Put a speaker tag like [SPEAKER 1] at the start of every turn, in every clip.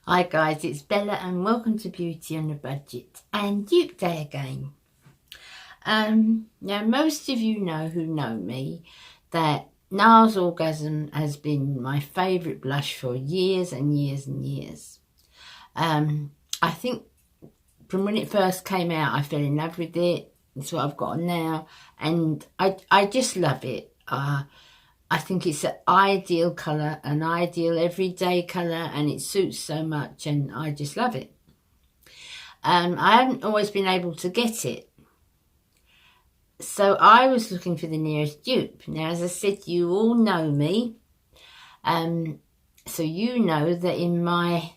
[SPEAKER 1] Hi guys, it's Bella and welcome to Beauty on a Budget and Dupe Day again. Now most of you know who know me that Nars Orgasm has been my favourite blush for years and years and years. I think from when it first came out I fell in love with it. It's what I've got on now and I just love it. I think it's an ideal colour, an ideal everyday colour, and it suits so much and I just love it. I haven't always been able to get it. So I was looking for the nearest dupe. Now, as I said, you all know me. So you know that in my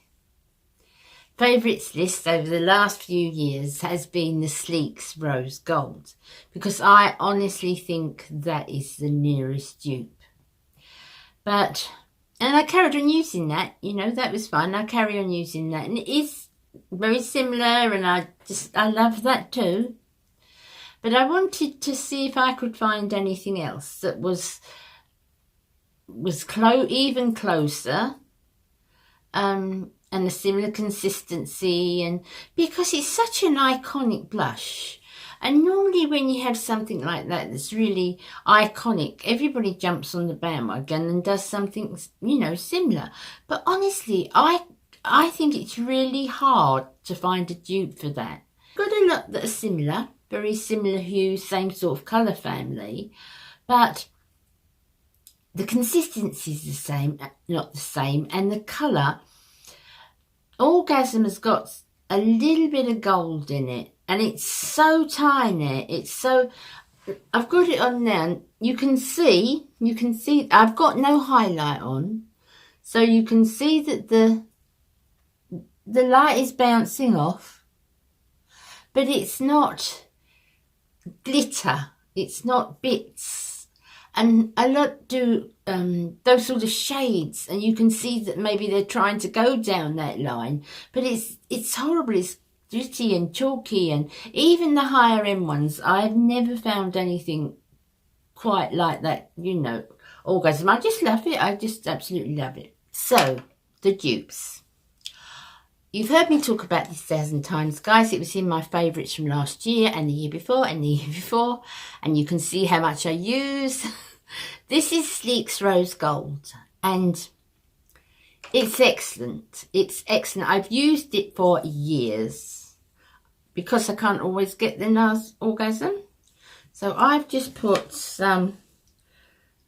[SPEAKER 1] favourites list over the last few years has been the Sleek's Rose Gold. Because I honestly think that is the nearest dupe. And I carried on using that, you know, that was fun. I carry on using that and it is very similar and I love that too. But I wanted to see if I could find anything else that was even closer and a similar consistency, and because it's such an iconic blush. And normally when you have something like that that's really iconic, everybody jumps on the bandwagon and does something, you know, similar. But honestly, I think it's really hard to find a dupe for that. Got a lot that are similar, very similar hue, same sort of colour family, but the consistency is the same, not the same, and the colour. Orgasm has got a little bit of gold in it. And it's so tiny. I've got it on now. You can see, I've got no highlight on. So you can see that the light is bouncing off. But it's not glitter. It's not bits. And a lot do those sort of shades. And you can see that maybe they're trying to go down that line. But it's horrible. It's gritty and chalky, and even the higher end ones, I've never found anything quite like that, you know, Orgasm. I just love it. I just absolutely love it. So, the dupes. You've heard me talk about this 1,000 times, guys. It was in my favourites from last year and the year before and the year before, and you can see how much I use. This is Sleek's Rose Gold, and it's excellent. It's excellent. I've used it for years because I can't always get the Nars Orgasm. So I've just put some,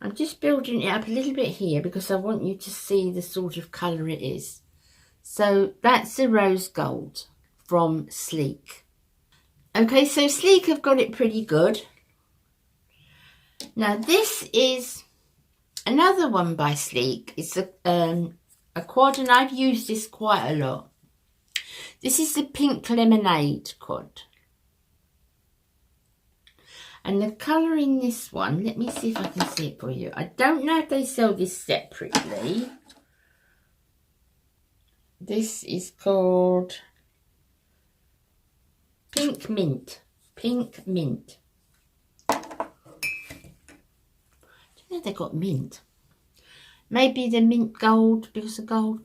[SPEAKER 1] I'm just building it up a little bit here because I want you to see the sort of colour it is. So that's the Rose Gold from Sleek. Okay, so Sleek have got it pretty good. Now this is another one by Sleek. It's a quad, and I've used this quite a lot. This is the Pink Lemonade quad. And the colour in this one, let me see if I can see it for you. I don't know if they sell this separately. This is called Pink Mint. Pink Mint. I don't know if they got mint. Maybe the mint gold because of gold.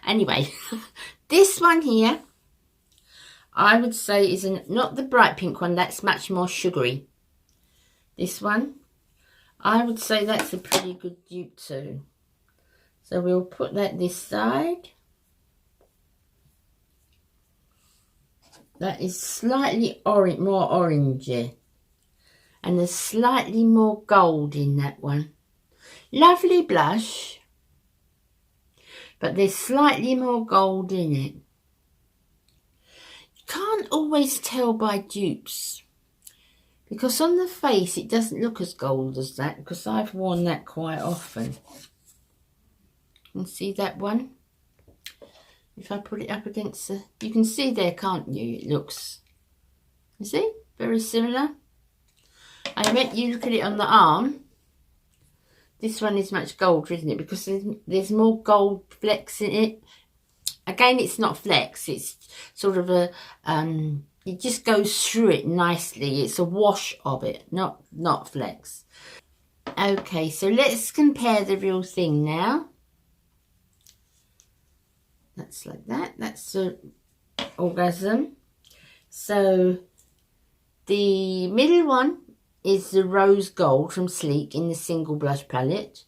[SPEAKER 1] Anyway, this one here, I would say is not the bright pink one. That's much more sugary. This one, I would say that's a pretty good dupe too. So we'll put that this side. That is slightly orange, more orangey. And there's slightly more gold in that one. Lovely blush. But there's slightly more gold in it. You can't always tell by dupes, because on the face it doesn't look as gold as that, because I've worn that quite often. You can see that one? If I put it up against the... You can see there, can't you? It looks... You see? Very similar. I bet you look at it on the arm. This one is much golder, isn't it? Because there's more gold flecks in it. Again, it's not flecks. It's sort of a... it just goes through it nicely. It's a wash of it, not flecks. Okay, so let's compare the real thing now. That's like that. That's the Orgasm. So the middle one is the Rose Gold from Sleek in the single blush palette.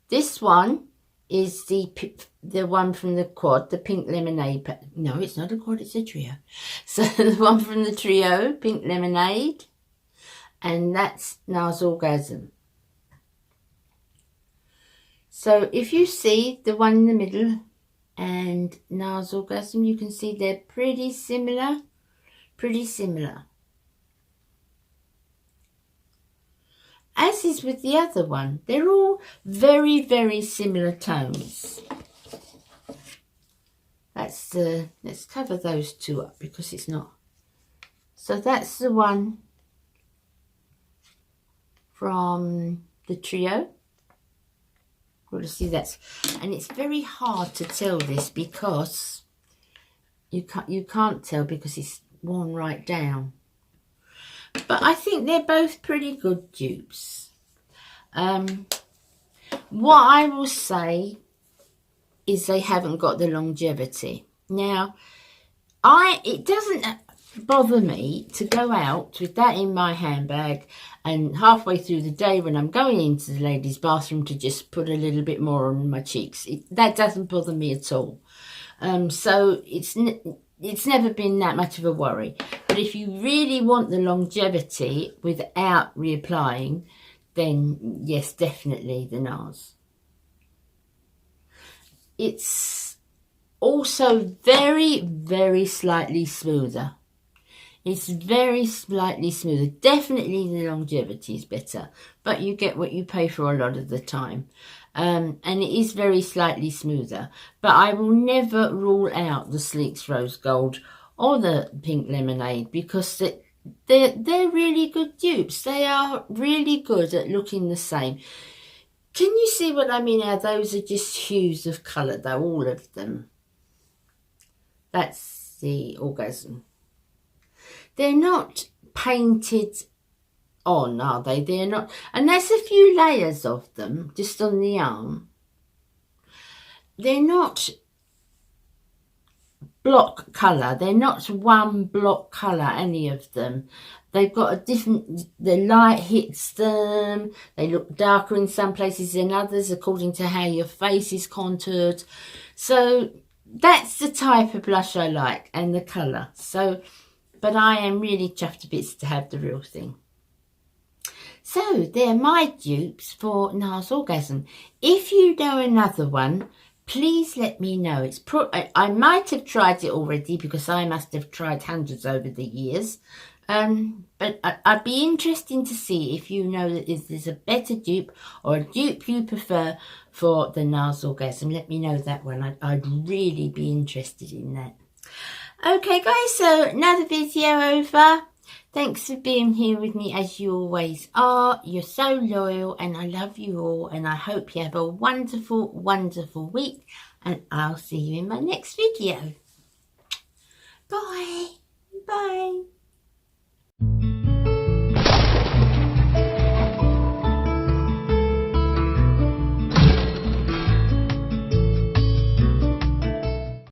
[SPEAKER 1] This one is the one from the quad, the Pink Lemonade. No, it's not a quad, it's a trio. So the one from the trio, Pink Lemonade. And that's Nars Orgasm. So if you see the one in the middle and Nars Orgasm, you can see they're pretty similar. Pretty similar. As is with the other one. They're all very, very similar tones. That's the, let's cover those two up because it's not. So that's the one from the trio. Well, see that's, and it's very hard to tell this because you can't tell because it's worn right down. But I think they're both pretty good dupes. What I will say is they haven't got the longevity. Now, it doesn't bother me to go out with that in my handbag and halfway through the day when I'm going into the ladies' bathroom to just put a little bit more on my cheeks. That doesn't bother me at all. So it's never been that much of a worry. But if you really want the longevity without reapplying, then yes, definitely the Nars. It's also very, very slightly smoother. It's very slightly smoother. Definitely the longevity is better, but you get what you pay for a lot of the time. And it is very slightly smoother. But I will never rule out the Sleek's Rose Gold or the Pink Lemonade because they're really good dupes. They are really good at looking the same. Can you see what I mean? Now those are just hues of colour though, all of them. That's the Orgasm. They're not painted on, are they? They're not, and there's a few layers of them just on the arm. They're not block colour. They're not one block colour, any of them. They've got a different, the light hits them. They look darker in some places than others according to how your face is contoured. So that's the type of blush I like and the colour. So, but I am really chuffed to bits to have the real thing. So they're my dupes for Nars Orgasm. If you know another one, please let me know. I might have tried it already because I must have tried hundreds over the years. But I'd be interested to see if you know that there's a better dupe or a dupe you prefer for the Nars Orgasm. Let me know that one. I'd really be interested in that. Okay guys, so another video over. Thanks for being here with me as you always are. You're so loyal and I love you all and I hope you have a wonderful, wonderful week and I'll see you in my next video. Bye. Bye.